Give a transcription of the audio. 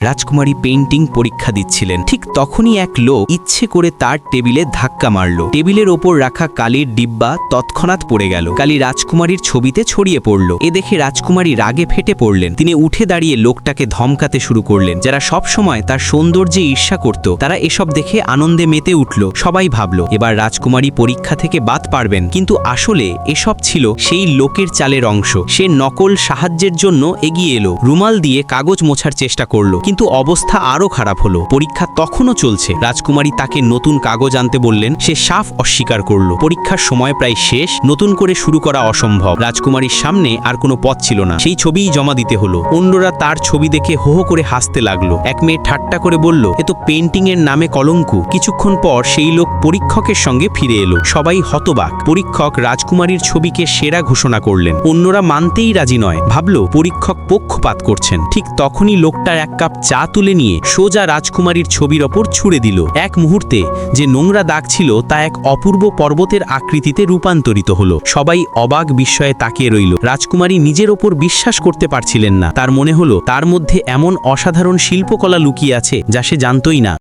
রাজকুমারী পেইন্টিং পরীক্ষা দিচ্ছিলেন। ঠিক তখনই এক লোক ইচ্ছে করে তার টেবিলে ধাক্কা মারল। টেবিলের ওপর রাখা কালির ডিব্বা তৎক্ষণাৎ পড়ে গেল। কালি রাজকুমারীর ছবিতে ছড়িয়ে পড়ল। এ দেখে রাজকুমারী রাগে ফেটে পড়লেন। তিনি উঠে দাঁড়িয়ে লোকটাকে ধমকাতে শুরু করলেন। যারা সব সময় তার সৌন্দর্যে ঈর্ষা করত তারা এসব দেখে আনন্দে মেতে উঠল। সবাই ভাবল এবার রাজকুমারী পরীক্ষা থেকে বাদ পারবেন, কিন্তু আসলে এসব ছিল সেই লোকের চালের অংশ। সে নকল সাহায্যের জন্য এগিয়ে এলো, রুমাল দিয়ে কাগজ মোছার চেষ্টা করলো, কিন্তু অবস্থা আরো খারাপ হলো। পরীক্ষা তখনও চলছে। রাজকুমারী তাকে নতুন কাগজ আনতে বললেন, সে সাফ অস্বীকার করলো। পরীক্ষার সময় প্রায় শেষ, নতুন করে শুরু করা অসম্ভব। রাজকুমারীর সামনে আর কোনো পথ ছিল না, সেই ছবিই জমা দিতে হলো। অন্যরা তার ছবি দেখে হো হো করে হাসতে লাগলো। এক মেয়ে ঠাট্টা করে বলল, এ তো পেইন্টিং এর নামে কলঙ্ক। কিছুক্ষণ পর সেই লোক পরীক্ষকের সঙ্গে ফিরে এলো। সবাই হতবাক। পরীক্ষক রাজকুমারীর ছবিকে সেরা ঘোষণা করলেন। অন্যরা মানতেই রাজি নয়, ভাবলো পরীক্ষক পক্ষপাত করছেন। ঠিক তখনই লোকটার এক কাপ চা তুলে নিয়ে সোজা রাজকুমারীর ছবির ওপর ছুঁড়ে দিল। এক মুহূর্তে যে নোংরা দাগ ছিল তা এক অপূর্ব পর্বতের আকৃতিতে রূপান্তরিত হলো। সবাই অবাক বিস্ময়ে তাকিয়ে রইল। রাজকুমারী নিজের ওপর বিশ্বাস করতে পারছিলেন না। তার মনে হলো তার মধ্যে এমন অসাধারণ শিল্পকলা লুকিয়ে আছে যা সে জানতই না।